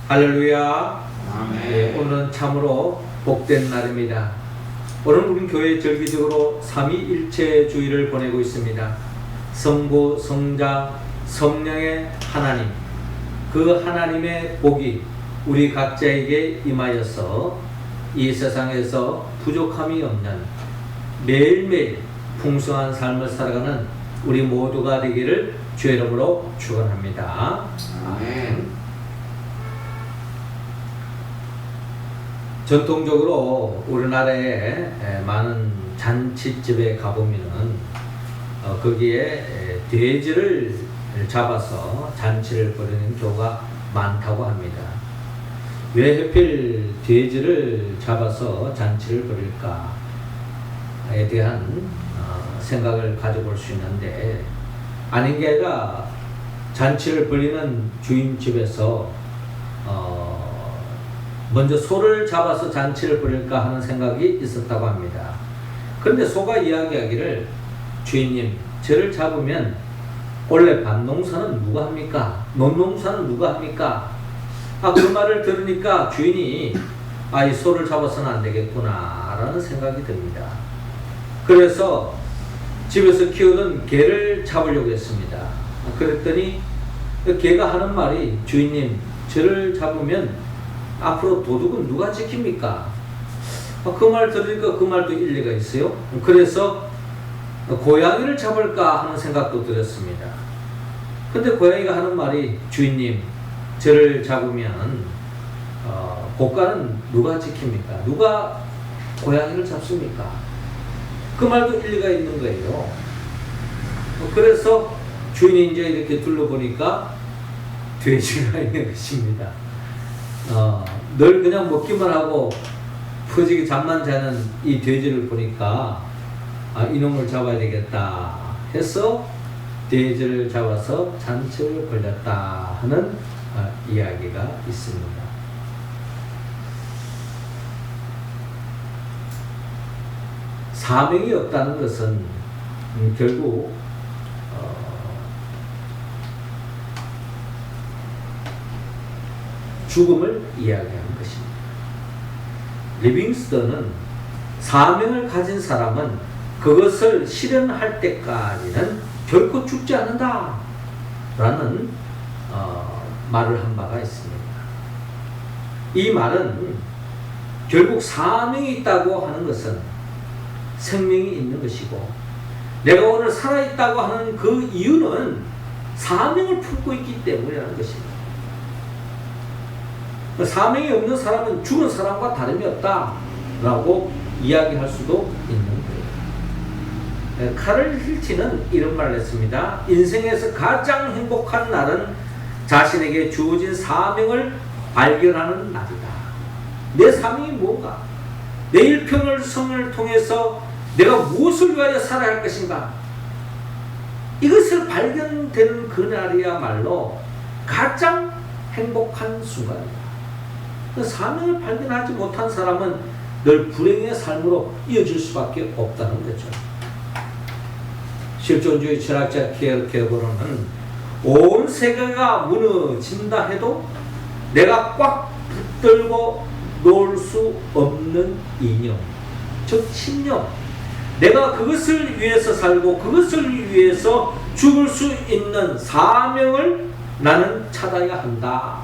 할렐루야. 아멘. 오늘은 참으로 복된 날입니다. 오늘 우리 교회 절기적으로 삼위일체 주일을 보내고 있습니다. 성부, 성자, 성령의 하나님, 그 하나님의 복이 우리 각자에게 임하여서 이 세상에서 부족함이 없는 매일매일 풍성한 삶을 살아가는 우리 모두가 되기를 주의 이름으로 축원합니다. 아멘. 전통적으로 우리나라에 많은 잔치집에 가보면은 거기에 돼지를 잡아서 잔치를 벌이는 경우가 많다고 합니다. 왜 하필 돼지를 잡아서 잔치를 벌일까에 대한 생각을 가져볼 수 있는데, 아닌 게 아니라 잔치를 벌이는 주인집에서 먼저 소를 잡아서 잔치를 벌일까 하는 생각이 있었다고 합니다. 그런데 소가 이야기하기를, 주인님, 저를 잡으면 원래 밭농사는 누가 합니까? 논농사는 누가 합니까? 그 말을 들으니까 주인이 이 소를 잡아서는 안 되겠구나 라는 생각이 듭니다. 그래서 집에서 키우던 개를 잡으려고 했습니다. 그랬더니 개가 하는 말이, 주인님, 저를 잡으면 앞으로 도둑은 누가 지킵니까? 그 말 들으니까 그 말도 일리가 있어요. 그래서 고양이를 잡을까 하는 생각도 들었습니다. 근데 고양이가 하는 말이, 주인님, 저를 잡으면 고가는 누가 지킵니까? 누가 고양이를 잡습니까? 그 말도 일리가 있는 거예요. 그래서 주인이 이제 이렇게 둘러보니까 돼지가 있는 것입니다. 늘 그냥 먹기만 하고 퍼지게 잠만 자는 이 돼지를 보니까 이놈을 잡아야 되겠다 해서 돼지를 잡아서 잔치를 벌였다 하는 이야기가 있습니다. 사명이 없다는 것은 결국 죽음을 이야기하는 것입니다. 리빙스턴은 사명을 가진 사람은 그것을 실현할 때까지는 결코 죽지 않는다 라는 말을 한 바가 있습니다. 이 말은 결국 사명이 있다고 하는 것은 생명이 있는 것이고, 내가 오늘 살아있다고 하는 그 이유는 사명을 품고 있기 때문이라는 것입니다. 사명이 없는 사람은 죽은 사람과 다름이 없다라고 이야기할 수도 있는 거예요. 카를 힐치는 이런 말을 했습니다. 인생에서 가장 행복한 날은 자신에게 주어진 사명을 발견하는 날이다. 내 사명이 뭔가? 내 일평생을 통해서 내가 무엇을 위하여 살아야 할 것인가? 이것을 발견되는 그날이야말로 가장 행복한 순간이다. 사명을 발견하지 못한 사람은 늘 불행의 삶으로 이어질 수밖에 없다는 거죠. 실존주의 철학자 키에르케고르는 온 세계가 무너진다 해도 내가 꽉 붙들고 놓을 수 없는 이념, 즉 신념, 내가 그것을 위해서 살고 그것을 위해서 죽을 수 있는 사명을 나는 찾아야 한다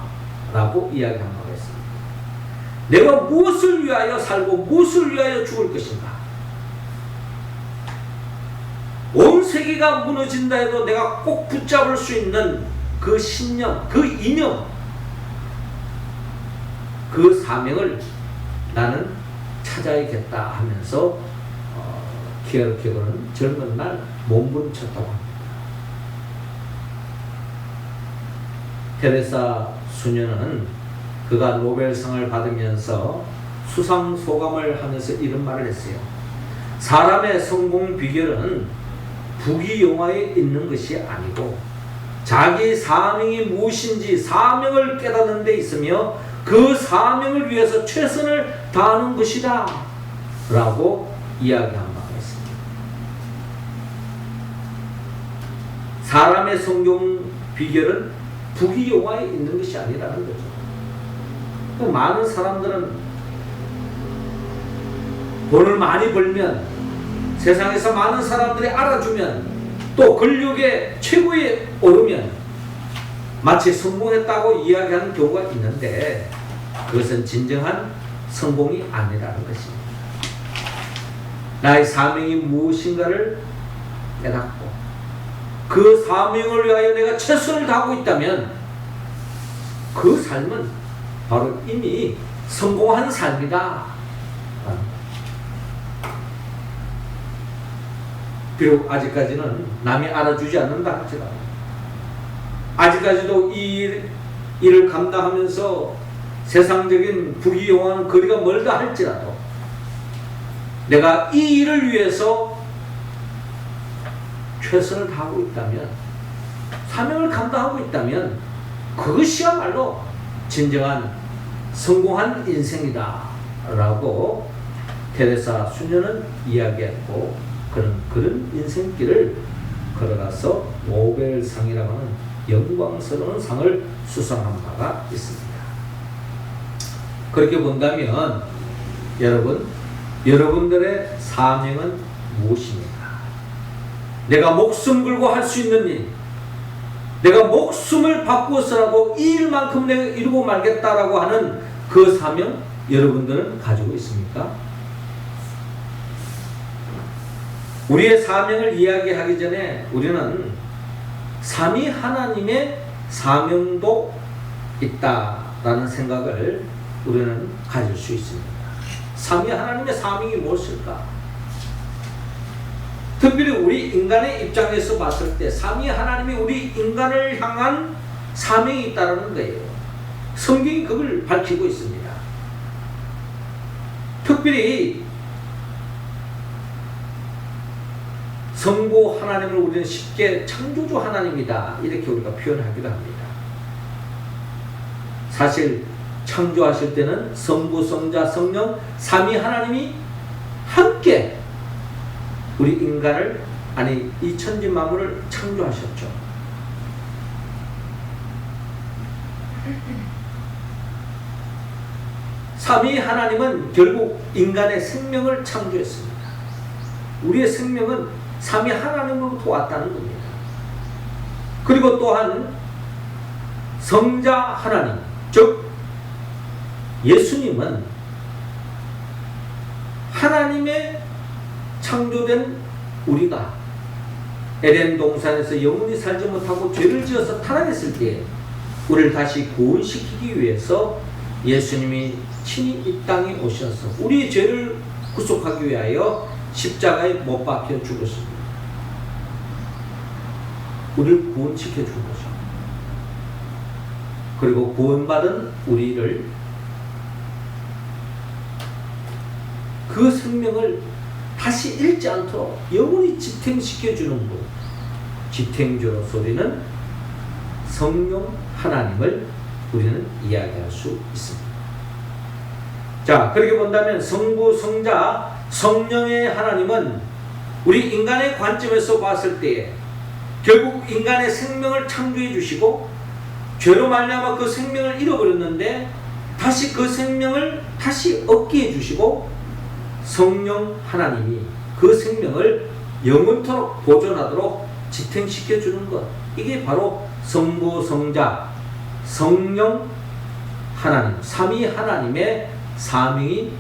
라고 이야기한 바가 있습니다. 내가 무엇을 위하여 살고 무엇을 위하여 죽을 것인가? 온 세계가 무너진다 해도 내가 꼭 붙잡을 수 있는 그 신념, 그 이념, 그 사명을 나는 찾아야겠다 하면서 키에르케고르는 젊은 날 몸부림쳤다고 합니다. 테레사 수녀는 그가 노벨상을 받으면서 수상 소감을 하면서 이런 말을 했어요. 사람의 성공 비결은 부귀영화에 있는 것이 아니고 자기 사명이 무엇인지 사명을 깨닫는 데 있으며 그 사명을 위해서 최선을 다하는 것이다 라고 이야기한 바가 있습니다. 사람의 성공 비결은 부귀영화에 있는 것이 아니라는 거죠. 또 많은 사람들은 돈을 많이 벌면, 세상에서 많은 사람들이 알아주면, 또 권력의 최고에 오르면 마치 성공했다고 이야기하는 경우가 있는데, 그것은 진정한 성공이 아니라는 것입니다. 나의 사명이 무엇인가를 깨닫고 그 사명을 위하여 내가 최선을 다하고 있다면 그 삶은 바로 이미 성공한 삶이다. 비록 아직까지는 남이 알아주지 않는다 할지라도, 아직까지도 이 일을 감당하면서 세상적인 부귀영화는 거리가 멀다 할지라도, 내가 이 일을 위해서 최선을 다하고 있다면, 사명을 감당하고 있다면 그것이야말로 진정한 성공한 인생이다 라고 테레사 수녀는 이야기했고, 그런 인생길을 걸어가서 노벨상이라고 하는 영광스러운 상을 수상한 바가 있습니다. 그렇게 본다면 여러분들의 사명은 무엇입니까? 내가 목숨 걸고 할 수 있는 일, 내가 목숨을 바꾸어서라도 이 일만큼 내가 이루고 말겠다라고 하는 그 사명 여러분들은 가지고 있습니까? 우리의 사명을 이야기하기 전에 우리는 삼위 하나님의 사명도 있다라는 생각을 우리는 가질 수 있습니다. 삼위 하나님의 사명이 무엇일까? 특별히 우리 인간의 입장에서 봤을 때 삼위 하나님이 우리 인간을 향한 사명이 있다는 거예요. 성경이 그걸 밝히고 있습니다. 특별히 성부 하나님을 우리는 쉽게 창조주 하나님이다 이렇게 우리가 표현하기도 합니다. 사실 창조하실 때는 성부, 성자, 성령 삼위 하나님이 함께 우리 인간을, 아니 이 천지 만물을 창조하셨죠. 삼위 하나님은 결국 인간의 생명을 창조했습니다. 우리의 생명은 삼위 하나님으로부터 왔다는 겁니다. 그리고 또한 성자 하나님, 즉 예수님은 하나님의 창조된 우리가 에덴 동산에서 영원히 살지 못하고 죄를 지어서 타락했을 때 우리를 다시 구원시키기 위해서 예수님이 친히 이 땅에 오셔서 우리의 죄를 구속하기 위하여 십자가에 못 박혀 죽었습니다. 우리를 구원시켜 준 거죠. 그리고 구원받은 우리를 그 생명을 다시 잃지 않도록 영원히 지탱시켜주는 분, 지탱주로서 우리는 성령 하나님을 우리는 이야기할 수 있습니다. 자, 그렇게 본다면 성부, 성자, 성령의 하나님은 우리 인간의 관점에서 봤을 때 결국 인간의 생명을 창조해 주시고 죄로 말미암아 그 생명을 잃어버렸는데 다시 그 생명을 다시 얻게 해주시고 성령 하나님이 그 생명을 영원토록 보존하도록 지탱시켜 주는 것, 이게 바로 성부, 성자, 성령 하나님, 삼위 하나님의 사명이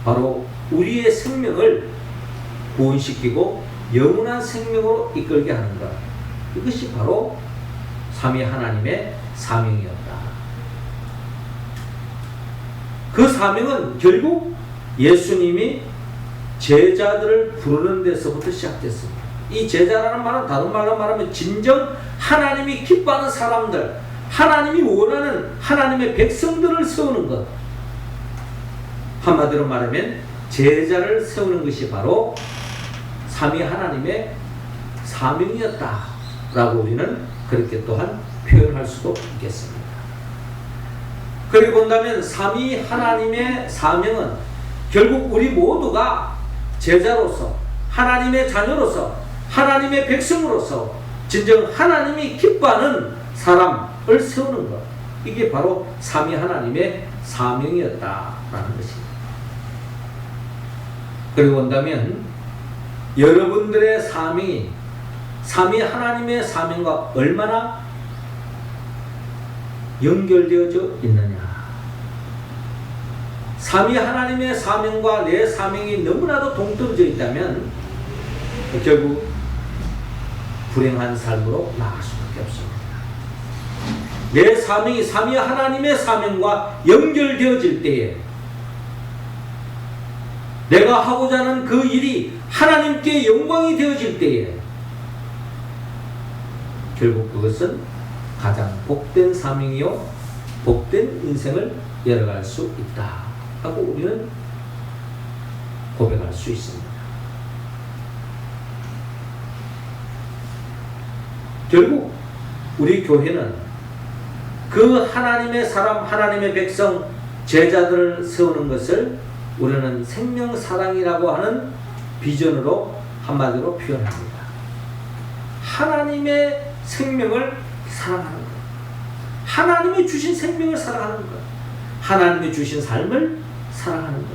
바로 우리의 생명을 구원시키고 영원한 생명으로 이끌게 하는 것, 이것이 바로 삼위 하나님의 사명이었다. 그 사명은 결국 예수님이 제자들을 부르는 데서부터 시작됐습니다. 이 제자라는 말은 다른 말로 말하면 진정 하나님이 기뻐하는 사람들, 하나님이 원하는 하나님의 백성들을 세우는 것, 한마디로 말하면 제자를 세우는 것이 바로 삼위 하나님의 사명이었다라고 우리는 그렇게 또한 표현할 수도 있겠습니다. 그렇게 본다면 삼위 하나님의 사명은 결국 우리 모두가 제자로서, 하나님의 자녀로서, 하나님의 백성으로서 진정 하나님이 기뻐하는 사람을 세우는 것, 이게 바로 삼위 하나님의 사명이었다라는 것입니다. 그리고 온다면 여러분들의 사명이 삼위 하나님의 사명과 얼마나 연결되어져 있느냐. 삼위 하나님의 사명과 내 사명이 너무나도 동떨어져 있다면 결국 불행한 삶으로 나아갈 수밖에 없습니다. 내 사명이 삼위 하나님의 사명과 연결되어질 때에 내가 하고자 하는 그 일이 하나님께 영광이 되어질 때에 결국 그것은 가장 복된 사명이요 복된 인생을 열어갈 수 있다 하고 우리는 고백할 수 있습니다. 결국 우리 교회는 그 하나님의 사람, 하나님의 백성, 제자들을 세우는 것을 우리는 생명사랑이라고 하는 비전으로 한마디로 표현합니다. 하나님의 생명을 사랑하는 것, 하나님이 주신 생명을 사랑하는 것, 하나님이 주신 삶을 사랑하는 것,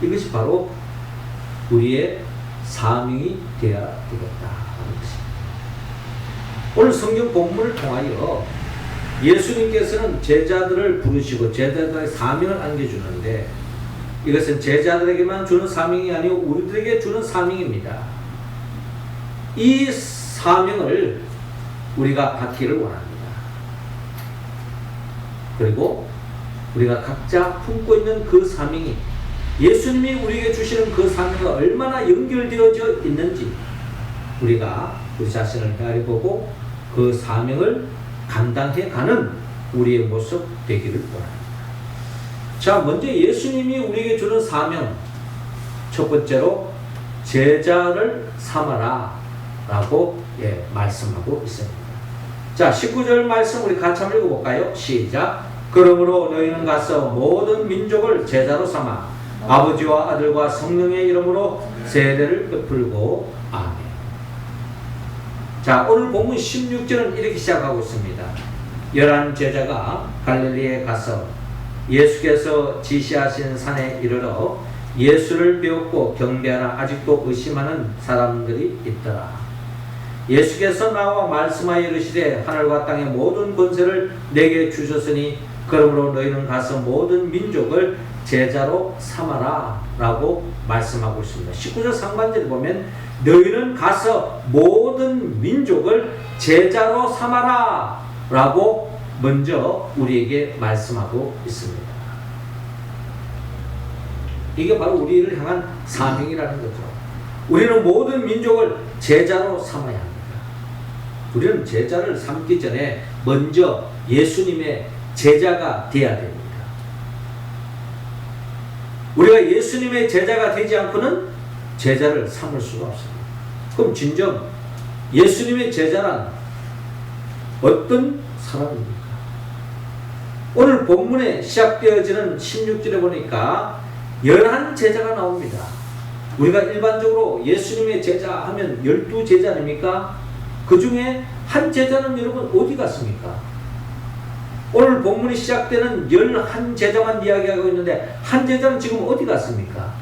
이것이 바로 우리의 사명이 되어야 되겠다 하는 것입니다. 오늘 성경 본문을 통하여 예수님께서는 제자들을 부르시고 제자들의 사명을 안겨주는데 이것은 제자들에게만 주는 사명이 아니고 우리들에게 주는 사명입니다. 이 사명을 우리가 받기를 원합니다. 그리고 우리가 각자 품고 있는 그 사명이 예수님이 우리에게 주시는 그 사명과 얼마나 연결되어져 있는지 우리가 우리 자신을 헤아려 보고 그 사명을 감당해 가는 우리의 모습 되기를 원합니다. 자, 먼저 예수님이 우리에게 주는 사명, 첫 번째로 제자를 삼아라 라고 말씀하고 있습니다. 자, 19절 말씀 우리 같이 한번 읽어볼까요? 시작. 그러므로 너희는 가서 모든 민족을 제자로 삼아 아버지와 아들과 성령의 이름으로 세례를 베풀고 아멘. 자, 오늘 본문 16절은 이렇게 시작하고 있습니다. 11 제자가 갈릴리에 가서 예수께서 지시하신 산에 이르러 예수를 배웠고 경배하나 아직도 의심하는 사람들이 있더라. 예수께서 나와 말씀하여 이르시되 하늘과 땅의 모든 권세를 내게 주셨으니 그러므로 너희는 가서 모든 민족을 제자로 삼아라 라고 말씀하고 있습니다. 19절 상반절에 보면 너희는 가서 모든 민족을 제자로 삼아라 라고 먼저 우리에게 말씀하고 있습니다. 이게 바로 우리를 향한 사명이라는 거죠. 우리는 모든 민족을 제자로 삼아야 합니다. 우리는 제자를 삼기 전에 먼저 예수님의 제자가 되어야 됩니다. 우리가 예수님의 제자가 되지 않고는 제자를 삼을 수가 없습니다. 그럼 진정 예수님의 제자란 어떤 사람입니까? 오늘 본문에 시작되어지는 16절에 보니까 11 제자가 나옵니다. 우리가 일반적으로 예수님의 제자 하면 12 제자 아닙니까? 그 중에 한 제자는 여러분 어디 갔습니까? 오늘 본문이 시작되는 11 제자만 이야기하고 있는데 한 제자는 지금 어디 갔습니까?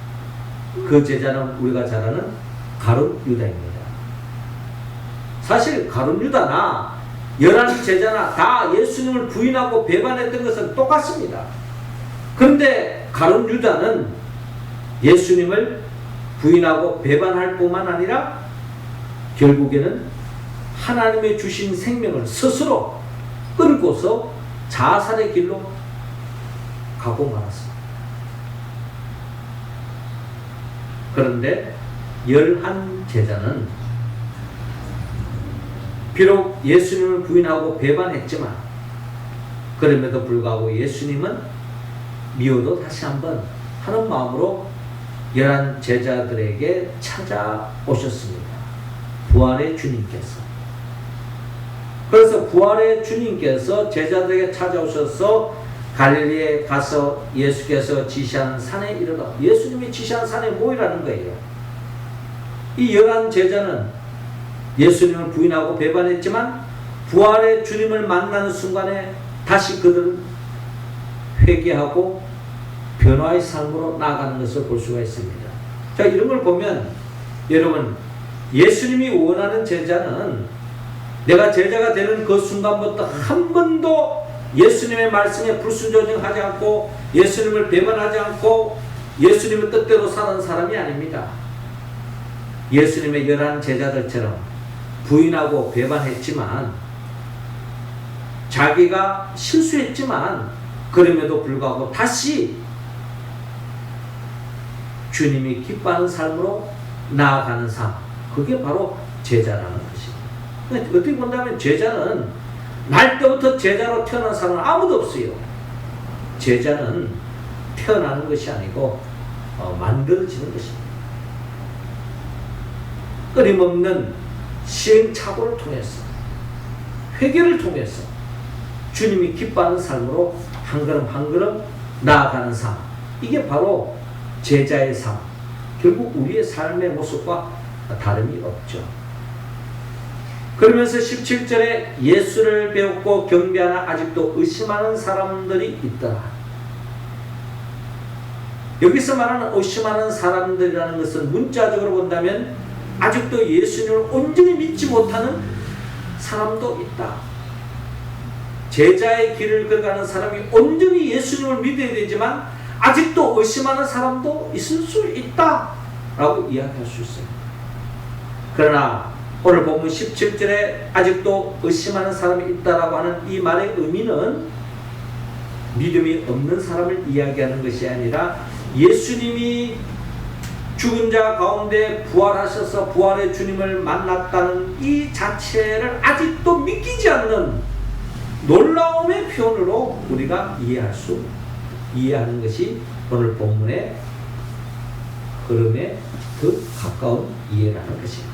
그 제자는 우리가 잘 아는 가룟 유다입니다. 사실 가룟 유다나 11 제자나 다 예수님을 부인하고 배반했던 것은 똑같습니다. 그런데 가룟 유다는 예수님을 부인하고 배반할 뿐만 아니라 결국에는 하나님의 주신 생명을 스스로 끊고서 자살의 길로 가고 말았습니다. 그런데 11 제자는 비록 예수님을 부인하고 배반했지만 그럼에도 불구하고 예수님은 미워도 다시 한번 하는 마음으로 11 제자들에게 찾아오셨습니다. 부활의 주님께서. 그래서 부활의 주님께서 제자들에게 찾아오셔서 갈릴리에 가서 예수께서 지시한 산에 이르러 예수님이 지시한 산에 모이라는 거예요. 이 11 제자는 예수님을 부인하고 배반했지만 부활의 주님을 만나는 순간에 다시 그들은 회개하고 변화의 삶으로 나아가는 것을 볼 수가 있습니다. 자, 이런 걸 보면 여러분, 예수님이 원하는 제자는 내가 제자가 되는 그 순간부터 한 번도 예수님의 말씀에 불순종하지 않고 예수님을 배반하지 않고 예수님의 뜻대로 사는 사람이 아닙니다. 예수님의 11 제자들처럼 부인하고 배반했지만 자기가 실수했지만 그럼에도 불구하고 다시 주님이 기뻐하는 삶으로 나아가는 삶, 그게 바로 제자라는 것입니다. 어떻게 본다면 제자는 날 때부터 제자로 태어난 사람은 아무도 없어요. 제자는 태어나는 것이 아니고 만들어지는 것입니다. 끊임없는 시행착오를 통해서 회개를 통해서 주님이 기뻐하는 삶으로 한 걸음 한 걸음 나아가는 삶, 이게 바로 제자의 삶, 결국 우리의 삶의 모습과 다름이 없죠. 그러면서 17절에 예수를 배웠고 경배하나 아직도 의심하는 사람들이 있더라. 여기서 말하는 의심하는 사람들이라는 것은 문자적으로 본다면 아직도 예수님을 온전히 믿지 못하는 사람도 있다. 제자의 길을 걸어가는 사람이 온전히 예수님을 믿어야 되지만 아직도 의심하는 사람도 있을 수 있다 라고 이야기할 수 있어요. 그러나 오늘 본문 17절에 아직도 의심하는 사람이 있다라고 하는 이 말의 의미는 믿음이 없는 사람을 이야기하는 것이 아니라 예수님이 죽은 자 가운데 부활하셔서 부활의 주님을 만났다는 이 자체를 아직도 믿기지 않는 놀라움의 표현으로 우리가 이해하는 것이 오늘 본문의 흐름에 더 가까운 이해라는 것입니다.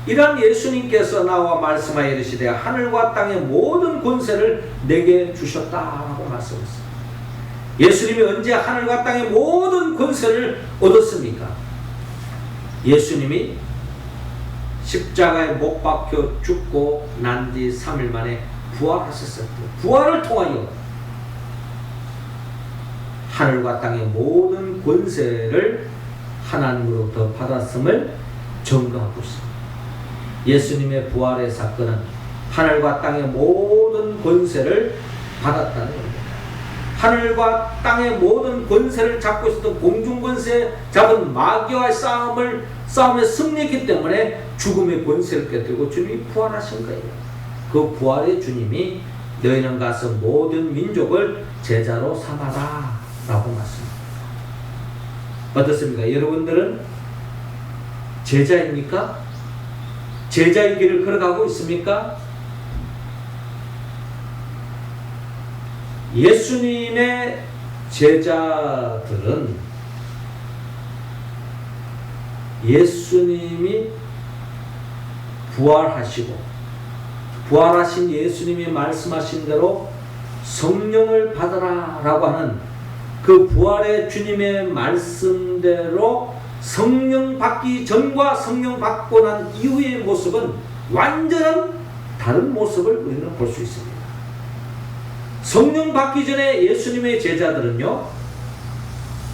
이러한 예수님께서 나와 말씀하여 이르시되 하늘과 땅의 모든 권세를 내게 주셨다라고 말씀했습니다. 예수님이 언제 하늘과 땅의 모든 권세를 얻었습니까? 예수님이 십자가에 못 박혀 죽고 난 뒤 3일 만에 부활하셨을 때 부활을 통하여 하늘과 땅의 모든 권세를 하나님으로부터 받았음을 증거하고 있습니다. 예수님의 부활의 사건은 하늘과 땅의 모든 권세를 받았다는 겁니다. 하늘과 땅의 모든 권세를 잡고 있었던 공중권세 잡은 마귀와의 싸움에 승리했기 때문에 죽음의 권세를 깨뜨리고 주님이 부활하신 거예요. 그 부활의 주님이 너희는 가서 모든 민족을 제자로 삼아라 라고 말씀합니다. 어떻습니까? 여러분들은 제자입니까? 제자의 길을 걸어가고 있습니까? 예수님의 제자들은 예수님이 부활하신 예수님이 말씀하신 대로 성령을 받아라 라고 하는 그 부활의 주님의 말씀대로 성령 받기 전과 성령 받고 난 이후의 모습은 완전한 다른 모습을 우리는 볼 수 있습니다. 성령 받기 전에 예수님의 제자들은요,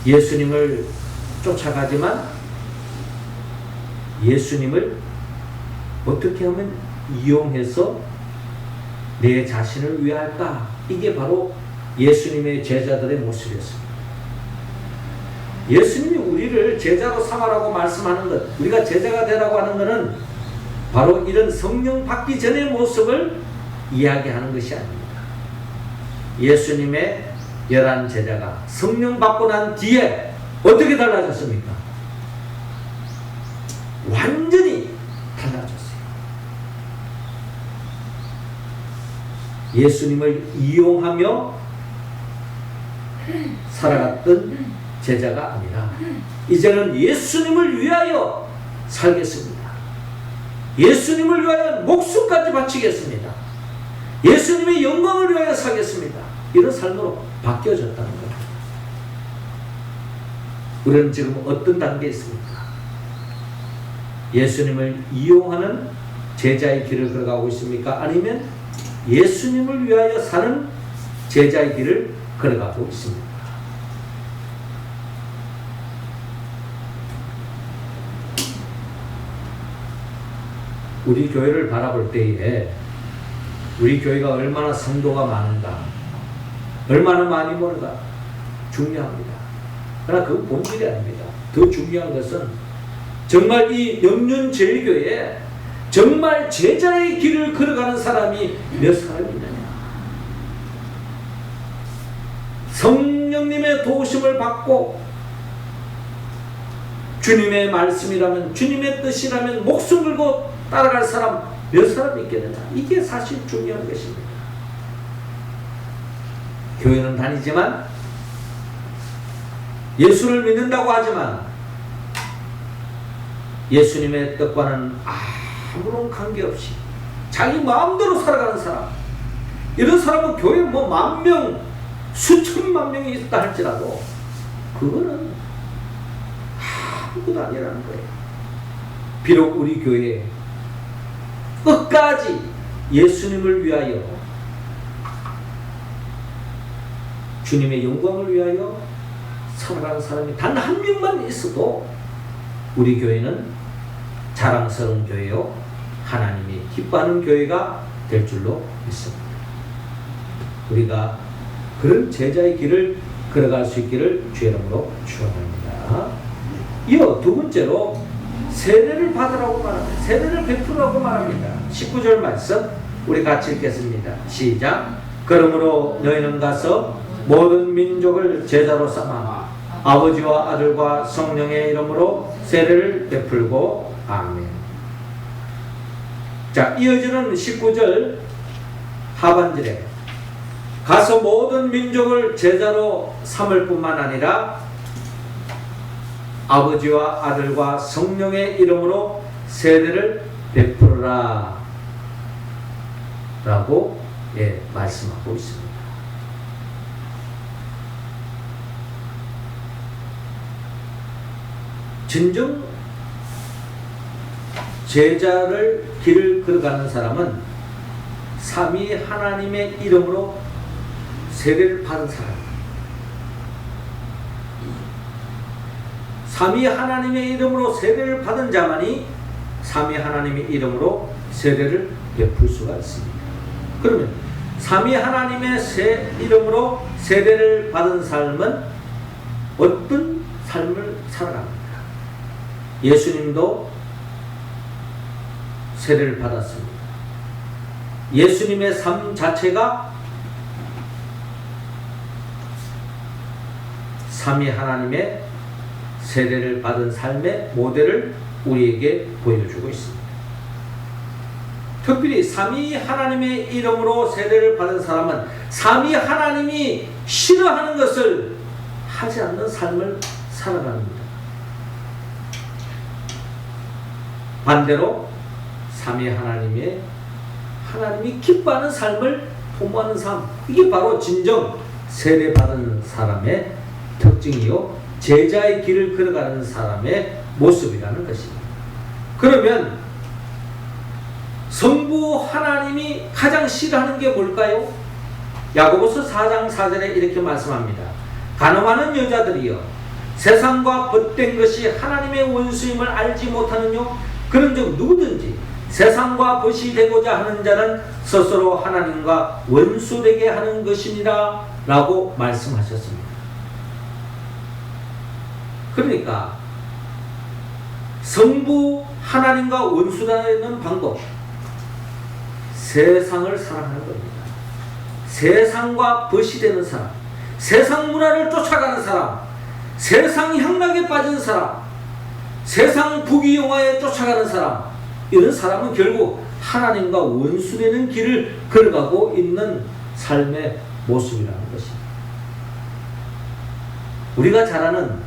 예수님을 쫓아가지만 예수님을 어떻게 하면 이용해서 내 자신을 위할까? 이게 바로 예수님의 제자들의 모습이었습니다. 예수님이 우리를 제자로 삼아라고 말씀하는 것, 우리가 제자가 되라고 하는 것은 바로 이런 성령 받기 전의 모습을 이야기하는 것이 아닙니다. 예수님의 11 제자가 성령 받고 난 뒤에 어떻게 달라졌습니까? 완전히 달라졌어요. 예수님을 이용하며 살아갔던 제자가 아니라 이제는 예수님을 위하여 살겠습니다. 예수님을 위하여 목숨까지 바치겠습니다. 예수님의 영광을 위하여 살겠습니다. 이런 삶으로 바뀌어졌다는 겁니다. 우리는 지금 어떤 단계에 있습니까? 예수님을 이용하는 제자의 길을 걸어가고 있습니까? 아니면 예수님을 위하여 사는 제자의 길을 걸어가고 있습니다. 우리 교회를 바라볼 때에 우리 교회가 얼마나 성도가 많은가, 얼마나 많이 모는가 중요합니다. 그러나 그건 본질이 아닙니다. 더 중요한 것은 정말 이 영륜제일교회에 정말 제자의 길을 걸어가는 사람이 몇 사람이 있느냐. 성령님의 도우심을 받고 주님의 말씀이라면, 주님의 뜻이라면 목숨 걸고 따라갈 사람 몇 사람 있겠느냐. 이게 사실 중요한 것입니다. 교회는 다니지만, 예수를 믿는다고 하지만 예수님의 뜻과는 아무런 관계없이 자기 마음대로 살아가는 사람, 이런 사람은 교회 뭐 10,000명, 수천만 명이 있다 할지라도 그거는 아무것도 아니라는 거예요. 비록 우리 교회에 끝까지 예수님을 위하여, 주님의 영광을 위하여 살아가는 사람이 단 한 명만 있어도 우리 교회는 자랑스러운 교회요, 하나님이 기뻐하는 교회가 될 줄로 믿습니다. 우리가 그런 제자의 길을 걸어갈 수 있기를 주의 이름으로 축원합니다. 이어 두 번째로 세례를 받으라고 말합니다. 세례를 베푸라고 말합니다. 19절 말씀 우리 같이 읽겠습니다. 시작. 그러므로 너희는 가서 모든 민족을 제자로 삼아 아버지와 아들과 성령의 이름으로 세례를 베풀고 아멘. 자, 이어지는 19절 하반절에 가서 모든 민족을 제자로 삼을 뿐만 아니라 아버지와 아들과 성령의 이름으로 세례를 베풀어라 라고 말씀하고 있습니다. 진정 제자를 길을 걸어가는 사람은 삼위 하나님의 이름으로 세례를 받은 사람, 삼위 하나님의 이름으로 세례를 받은 자만이 삼위 하나님의 이름으로 세례를 베풀 수가 있습니다. 그러면 삼위 하나님의 이름으로 세례를 받은 삶은 어떤 삶을 살아갑니까? 예수님도 세례를 받았습니다. 예수님의 삶 자체가 삼위 하나님의 세례를 받은 삶의 모델을 우리에게 보여주고 있습니다. 특별히 삼위 하나님의 이름으로 세례를 받은 사람은 삼위 하나님이 싫어하는 것을 하지 않는 삶을 살아갑니다. 반대로 삼위 하나님이 기뻐하는 삶을 도모하는 삶, 이게 바로 진정 세례받은 사람의 특징이요, 제자의 길을 걸어가는 사람의 모습이라는 것입니다. 그러면 성부 하나님이 가장 싫어하는 게 뭘까요? 야고보서 4장 4절에 이렇게 말씀합니다. 간음하는 여자들이여, 세상과 벗된 것이 하나님의 원수임을 알지 못하느뇨? 그런즉 누구든지 세상과 벗이 되고자 하는 자는 스스로 하나님과 원수되게 하는 것이니라 라고 말씀하셨습니다. 그러니까 성부 하나님과 원수되는 방법, 세상을 사랑하는 겁니다. 세상과 벗이 되는 사람, 세상 문화를 쫓아가는 사람, 세상 향락에 빠진 사람, 세상 부귀영화에 쫓아가는 사람, 이런 사람은 결국 하나님과 원수되는 길을 걸어가고 있는 삶의 모습이라는 것입니다. 우리가 잘 아는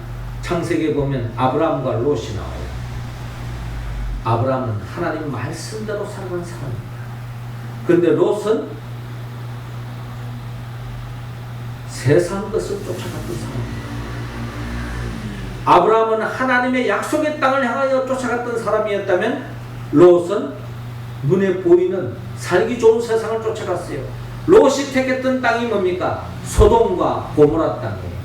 창세기에 보면 아브라함과 롯이 나와요. 아브라함은 하나님 말씀대로 살아가는 사람입니다. 그런데 롯은 세상 것을 쫓아갔던 사람입니다. 아브라함은 하나님의 약속의 땅을 향하여 쫓아갔던 사람이었다면 롯은 눈에 보이는 살기 좋은 세상을 쫓아갔어요. 롯이 택했던 땅이 뭡니까? 소돔과 고모라 땅이에요.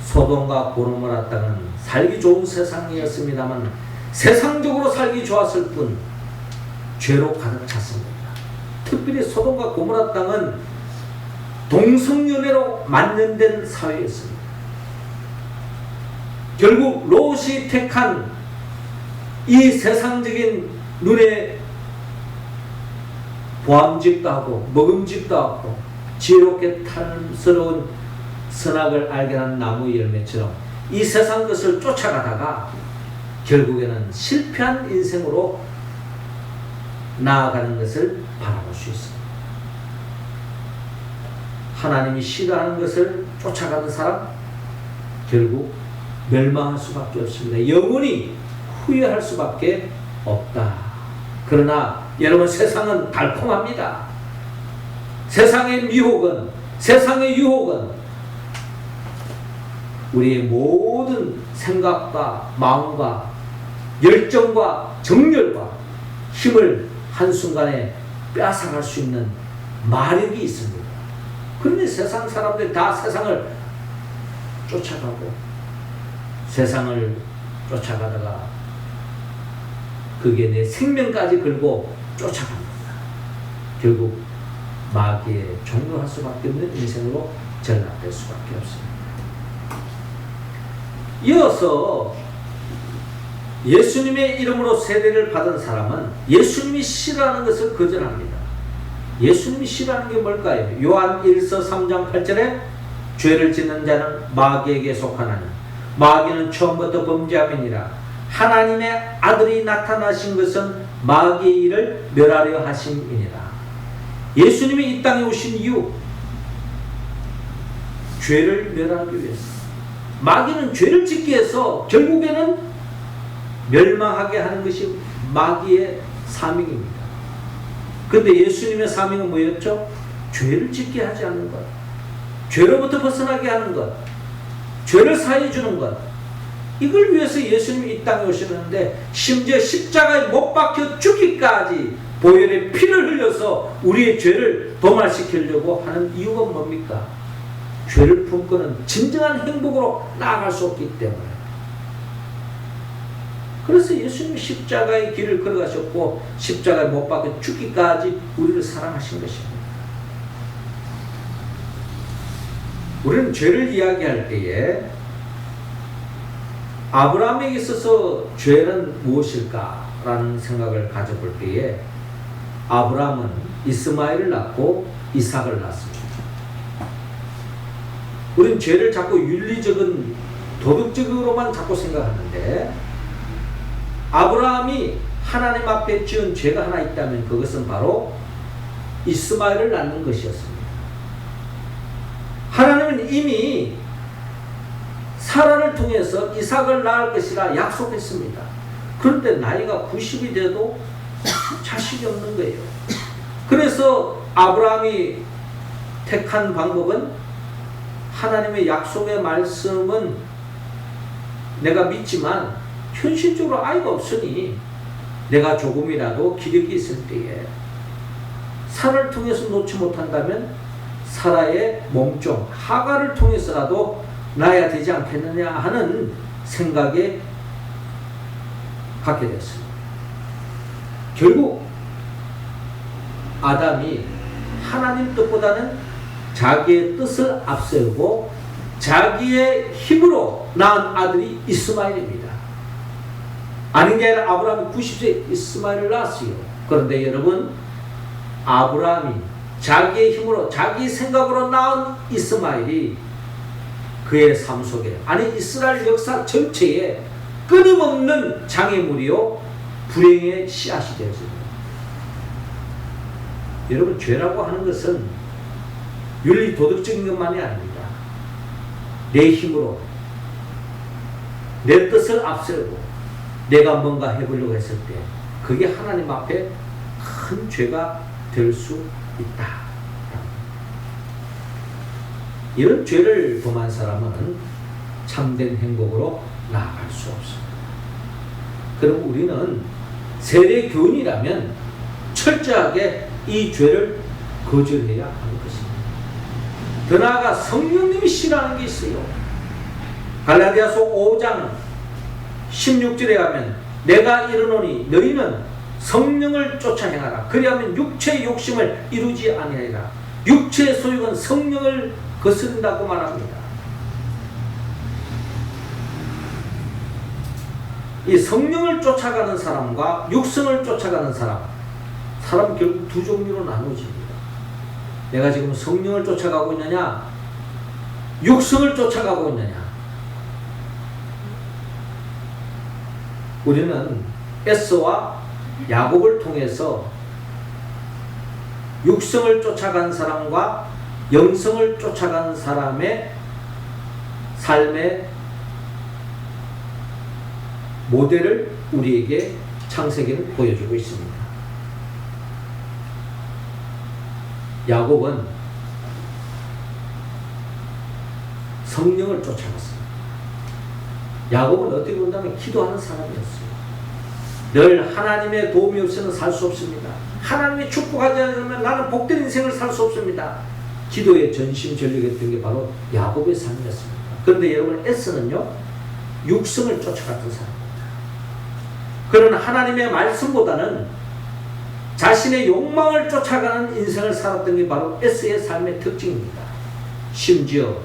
소돔과 고모라 땅은 살기 좋은 세상이었습니다만 세상적으로 살기 좋았을 뿐 죄로 가득 찼습니다. 특별히 소돔과 고모라 땅은 동성연애로 만연된 사회였습니다. 결국 롯이 택한 이 세상적인 눈에 보암직도 하고 먹음직도 하고 지혜롭게 탐스러운 선악을 알게 한 나무 열매처럼 이 세상 것을 쫓아가다가 결국에는 실패한 인생으로 나아가는 것을 바라볼 수 있습니다. 하나님이 싫어하는 것을 쫓아가는 사람 결국 멸망할 수밖에 없습니다. 영원히 후회할 수밖에 없다. 그러나 여러분, 세상은 달콤합니다. 세상의 유혹은 우리의 모든 생각과 마음과 열정과 정열과 힘을 한순간에 빼앗아갈 수 있는 마력이 있습니다. 그런데 세상 사람들이 다 세상을 쫓아가고 세상을 쫓아가다가 그게 내 생명까지 걸고 쫓아갑니다. 결국 마귀에 종로할 수밖에 없는 인생으로 전락될 수밖에 없습니다. 이어서 예수님의 이름으로 세례를 받은 사람은 예수님이 싫어하는 것을 거절합니다. 예수님이 싫어하는 게 뭘까요? 요한 1서 3장 8절에 죄를 짓는 자는 마귀에게 속하나니 마귀는 처음부터 범죄함이니라. 하나님의 아들이 나타나신 것은 마귀의 일을 멸하려 하심이니라. 예수님이 이 땅에 오신 이유, 죄를 멸하기 위해서. 마귀는 죄를 짓기 위해서 결국에는 멸망하게 하는 것이 마귀의 사명입니다. 그런데 예수님의 사명은 뭐였죠? 죄를 짓게 하지 않는 것, 죄로부터 벗어나게 하는 것, 죄를 사해 주는 것. 이걸 위해서 예수님이 이 땅에 오셨는데 심지어 십자가에 못 박혀 죽기까지 보혈의 피를 흘려서 우리의 죄를 도말시키려고 하는 이유가 뭡니까? 죄를 품고는 진정한 행복으로 나아갈 수 없기 때문에. 그래서 예수님이 십자가의 길을 걸어가셨고 십자가에 못 박혀 죽기까지 우리를 사랑하신 것입니다. 우리는 죄를 이야기할 때에 아브라함에게 있어서 죄는 무엇일까라는 생각을 가져볼 때에 아브라함은 이스마엘을 낳고 이삭을 낳았습니다. 우리는 죄를 자꾸 윤리적인 도덕적으로만 자꾸 생각하는데 아브라함이 하나님 앞에 지은 죄가 하나 있다면 그것은 바로 이스마엘을 낳는 것이었습니다. 하나님은 이미 사라를 통해서 이삭을 낳을 것이라 약속했습니다. 그런데 나이가 90이 돼도 자식이 없는 거예요. 그래서 아브라함이 택한 방법은 하나님의 약속의 말씀은 내가 믿지만 현실적으로 아이가 없으니 내가 조금이라도 기력이 있을 때에 사라를 통해서 놓지 못한다면 사라의 몸종 하가를 통해서라도 낳아야 되지 않겠느냐 하는 생각에 갖게 됐습니다. 결국 아담이 하나님 뜻보다는 자기의 뜻을 앞세우고 자기의 힘으로 낳은 아들이 이스마엘입니다. 아닌 게 아니라 아브라함이 90세 이스마엘을 낳았어요. 그런데 여러분, 아브라함이 자기의 힘으로 자기 생각으로 낳은 이스마엘이 그의 삶 속에, 아니 이스라엘 역사 전체에 끊임없는 장애물이요 불행의 씨앗이 되었습니다. 여러분, 죄라고 하는 것은 윤리 도덕적인 것만이 아닙니다. 내 힘으로 내 뜻을 앞세우고 내가 뭔가 해보려고 했을 때 그게 하나님 앞에 큰 죄가 될 수 있다. 이런 죄를 범한 사람은 참된 행복으로 나아갈 수 없습니다. 그럼 우리는 세례 교훈이라면 철저하게 이 죄를 거절해야 하는 것입니다. 더 나아가 성령님이 싫어하는 게 있어요. 갈라디아서 5장 16절에 가면 내가 이르노니 너희는 성령을 쫓아 행하라. 그리하면 육체의 욕심을 이루지 아니하리라. 육체의 소욕은 성령을 거스른다고 말합니다. 이 성령을 쫓아가는 사람과 육성을 쫓아가는 사람 결국 두 종류로 나누어집니다. 내가 지금 성령을 쫓아가고 있느냐 육성을 쫓아가고 있느냐. 우리는 에서와 야곱을 통해서 육성을 쫓아간 사람과 영성을 쫓아간 사람의 삶의 모델을 우리에게 창세기는 보여주고 있습니다. 야곱은 성령을 쫓아갔습니다. 야곱은 어떻게 본다면 기도하는 사람이었어요. 늘 하나님의 도움이 없이는 살 수 없습니다. 하나님의 축복하지 않으면 나는 복된 인생을 살 수 없습니다. 기도에 전심전력했던 게 바로 야곱의 삶이었습니다. 그런데 여러분 에서는요 육성을 쫓아갔던 사람입니다. 그는 하나님의 말씀보다는 자신의 욕망을 쫓아가는 인생을 살았던 게 바로 에서의 삶의 특징입니다. 심지어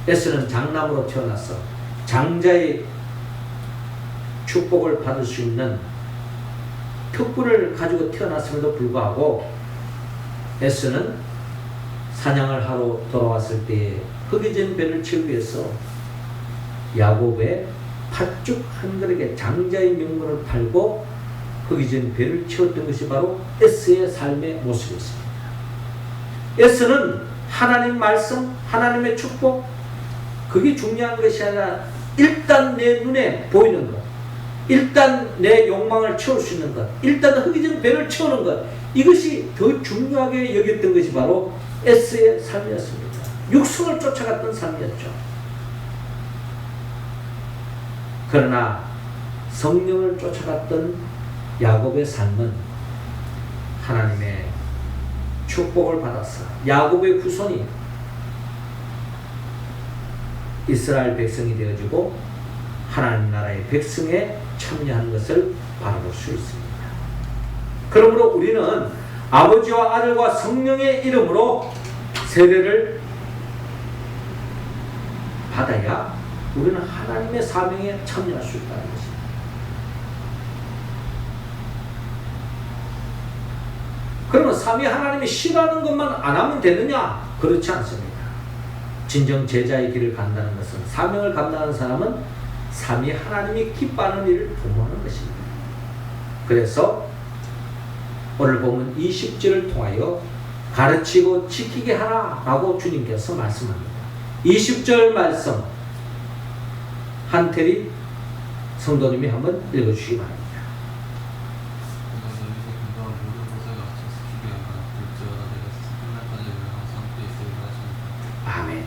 에서는 장남으로 태어나서 장자의 축복을 받을 수 있는 특권을 가지고 태어났음에도 불구하고 에서는 사냥을 하러 돌아왔을 때에 흙이진 배를 채우기 위해서 야곱의 팥죽 한 그릇에 장자의 명분을 팔고 흙이진 배를 채웠던 것이 바로 에서의 삶의 모습이었습니다. 에서는 하나님 말씀, 하나님의 축복 그게 중요한 것이 아니라 일단 내 눈에 보이는 것, 일단 내 욕망을 채울 수 있는 것, 일단 흙이진 배를 채우는 것, 이것이 더 중요하게 여겼던 것이 바로 에서의 삶이었습니다. 육성을 쫓아갔던 삶이었죠. 그러나 성령을 쫓아갔던 야곱의 삶은 하나님의 축복을 받았어. 야곱의 후손이 이스라엘 백성이 되어지고 하나님 나라의 백성에 참여하는 것을 바라볼 수 있습니다. 그러므로 우리는 아버지와 아들과 성령의 이름으로 세례를 받아야 우리는 하나님의 사명에 참여할 수 있다는 것입니다. 그러면 삼위 하나님이 싫어하는 것만 안 하면 되느냐? 그렇지 않습니다. 진정 제자의 길을 간다는 것은 사명을 감당하는 사람은 삼위 하나님이 기뻐하는 일을 도모하는 것입니다. 그래서 오늘 보면 20절을 통하여 가르치고 지키게 하라라고 주님께서 말씀합니다. 20절 말씀 한태리 성도님이 한번 읽어주시기 바랍니다. 아멘.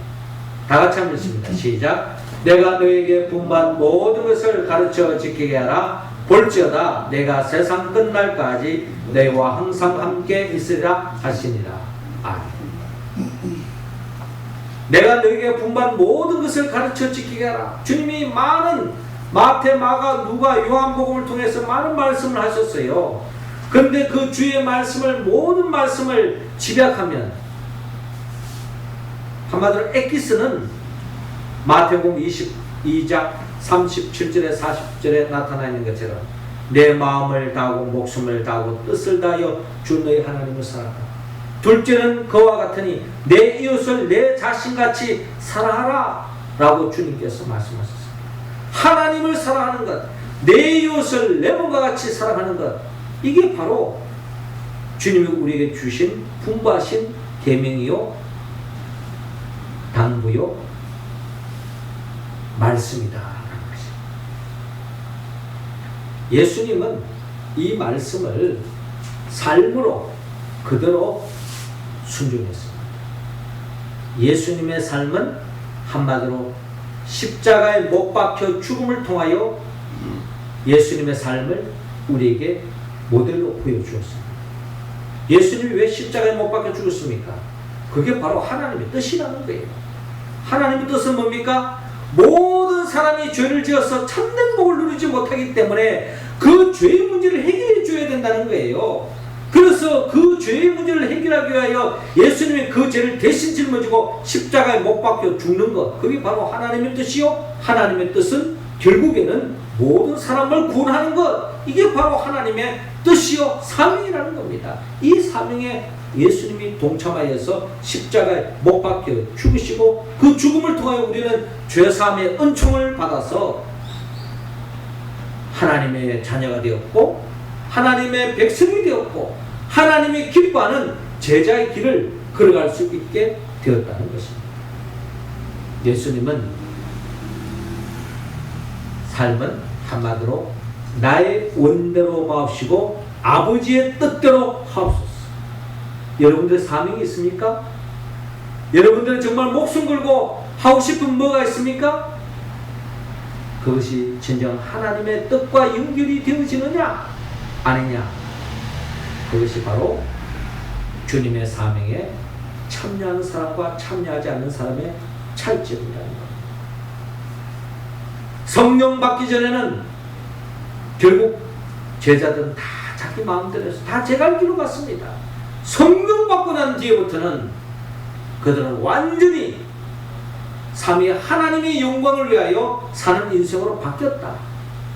다 같이 한번 읽습니다. 시작. 내가 너에게 분부한 모든 것을 가르쳐 지키게 하라. 볼지어다 내가 세상 끝날까지 너희와 항상 함께 있으리라 하시니라. 아멘. 내가 너에게 분부한 모든 것을 가르쳐 지키게 하라. 주님이 많은 마태, 마가, 누가, 요한복음을 통해서 많은 말씀을 하셨어요. 그런데 그 주의 말씀을 모든 말씀을 집약하면 한마디로 엑기스는 마태복음 22장 37절에 40절에 나타나 있는 것처럼 내 마음을 다하고 목숨을 다하고 뜻을 다하여 주 너희 하나님을 사랑하라. 둘째는 그와 같으니 내 이웃을 내 자신같이 사랑하라 라고 주님께서 말씀하셨습니다. 하나님을 사랑하는 것, 내 이웃을 내 몸과 같이 사랑하는 것, 이게 바로 주님이 우리에게 주신 분부하신 계명이요 당부요 말씀이다 라는 것입니다. 예수님은 이 말씀을 삶으로 그대로 순종했습니다. 예수님의 삶은 한마디로 십자가에 못 박혀 죽음을 통하여 예수님의 삶을 우리에게 모델로 보여주었습니다. 예수님이 왜 십자가에 못 박혀 죽었습니까? 그게 바로 하나님의 뜻이라는 거예요. 하나님의 뜻은 뭡니까? 모든 사람이 죄를 지어서 참된 복을 누리지 못하기 때문에 그 죄의 문제를 해결해 줘야 된다는 거예요. 그래서 그 죄의 문제를 해결하기 위하여 예수님이 그 죄를 대신 짊어지고 십자가에 못 박혀 죽는 것, 그게 바로 하나님의 뜻이요. 하나님의 뜻은 결국에는 모든 사람을 구원하는 것, 이게 바로 하나님의 뜻이요 사명이라는 겁니다. 이 사명에 예수님이 동참하여서 십자가에 못 박혀 죽으시고 그 죽음을 통하여 우리는 죄사함의 은총을 받아서 하나님의 자녀가 되었고 하나님의 백성이 되었고 하나님이 기뻐하는 제자의 길을 걸어갈 수 있게 되었다는 것입니다. 예수님은 삶은 한마디로 나의 원대로 마옵시고 아버지의 뜻대로 하옵소서. 여러분들 사명이 있습니까? 여러분들은 정말 목숨 걸고 하고 싶은 뭐가 있습니까? 그것이 진정 하나님의 뜻과 연결이 되어지느냐 아니냐, 그것이 바로 주님의 사명에 참여하는 사람과 참여하지 않는 사람의 차이점이라는 겁니다. 성령 받기 전에는 결국 제자들은 다 자기 마음대로 해서 다 제갈 길로 갔습니다. 성령 받고 난 뒤에부터는 그들은 완전히 삼위 하나님의 영광을 위하여 사는 인생으로 바뀌었다.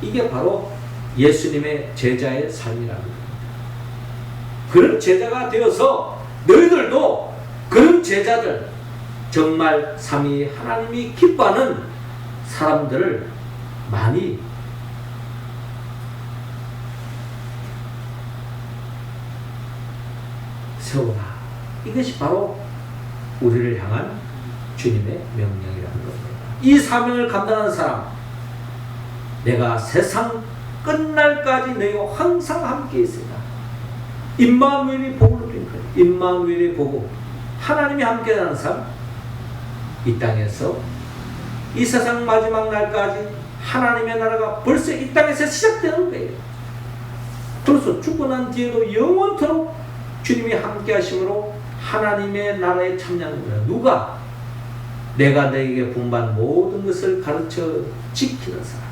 이게 바로 예수님의 제자의 삶이라는 겁니다. 그런 제자가 되어서 너희들도 그런 제자들, 정말 삼위 하나님이 기뻐하는 사람들을 많이 세워라. 이것이 바로 우리를 향한 주님의 명령이라는 겁니다. 이 사명을 감당하는 사람, 내가 세상 끝날까지 너희와 항상 함께 있으리라. 임마누엘이 복을 누린 거예요. 임마누엘의 복음, 하나님이 함께하는 삶, 이 땅에서 이 세상 마지막 날까지 하나님의 나라가 벌써 이 땅에서 시작되는 거예요. 그래서 죽고 난 뒤에도 영원토록 주님이 함께 하심으로 하나님의 나라에 참여하는 거예요. 누가? 내가 너에게 분반 모든 것을 가르쳐 지키는 사람,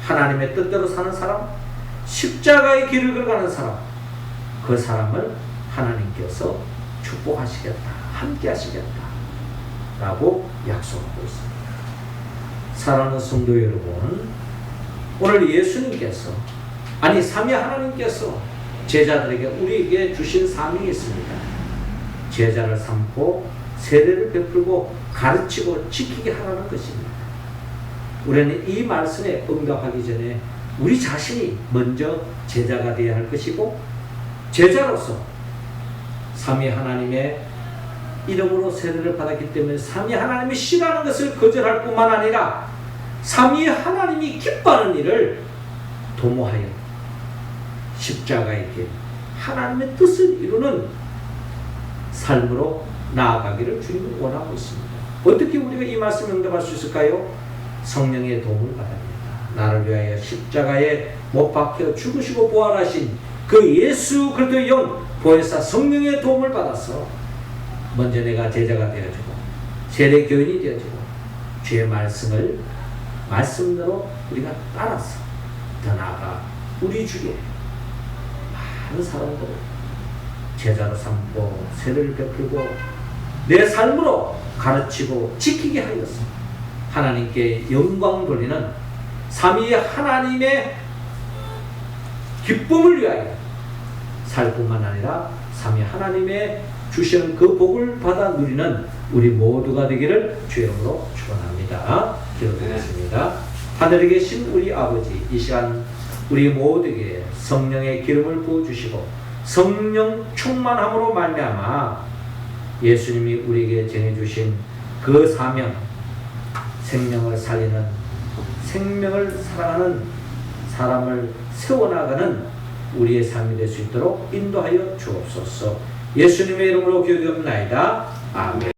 하나님의 뜻대로 사는 사람, 십자가의 길을 걸어가는 사람, 그 사람을 하나님께서 축복하시겠다, 함께 하시겠다 라고 약속하고 있습니다. 사랑하는 성도 여러분, 오늘 예수님께서, 아니 삼위 하나님께서 제자들에게, 우리에게 주신 사명이 있습니다. 제자를 삼고 세례를 베풀고 가르치고 지키게 하라는 것입니다. 우리는 이 말씀에 응답하기 전에 우리 자신이 먼저 제자가 되어야 할 것이고, 제자로서 삼위 하나님의 이름으로 세례를 받았기 때문에 삼위 하나님이 싫어하는 것을 거절할 뿐만 아니라 삼위 하나님이 기뻐하는 일을 도모하여 십자가의 길, 하나님의 뜻을 이루는 삶으로 나아가기를 주님은 원하고 있습니다. 어떻게 우리가 이 말씀에 응답할 수 있을까요? 성령의 도움을 받아야 합니다. 나를 위하여 십자가에 못 박혀 죽으시고 부활하신 그 예수 그리스도의 영 보혜사 성령의 도움을 받아서 먼저 내가 제자가 되어주고 세례 교인이 되어주고 주의 말씀을 말씀대로 우리가 따라서 더 나아가 우리 주위에 많은 사람들을 제자로 삼고 세례를 베풀고 내 삶으로 가르치고 지키게 하여서 하나님께 영광 돌리는 삼위 하나님의 기쁨을 위하여 살 뿐만 아니라 삼위 하나님의 주시는 그 복을 받아 누리는 우리 모두가 되기를 주의 이름으로 축원합니다. 기도드리겠습니다. 하늘에 계신 우리 아버지, 이 시간 우리 모두에게 성령의 기름을 부어주시고 성령 충만함으로 말미암아 예수님이 우리에게 정해주신 그 사명, 생명을 살리는, 생명을 사랑하는 사람을 세워나가는 우리의 삶이 될 수 있도록 인도하여 주옵소서. 예수님의 이름으로 기도드립니다. 아멘.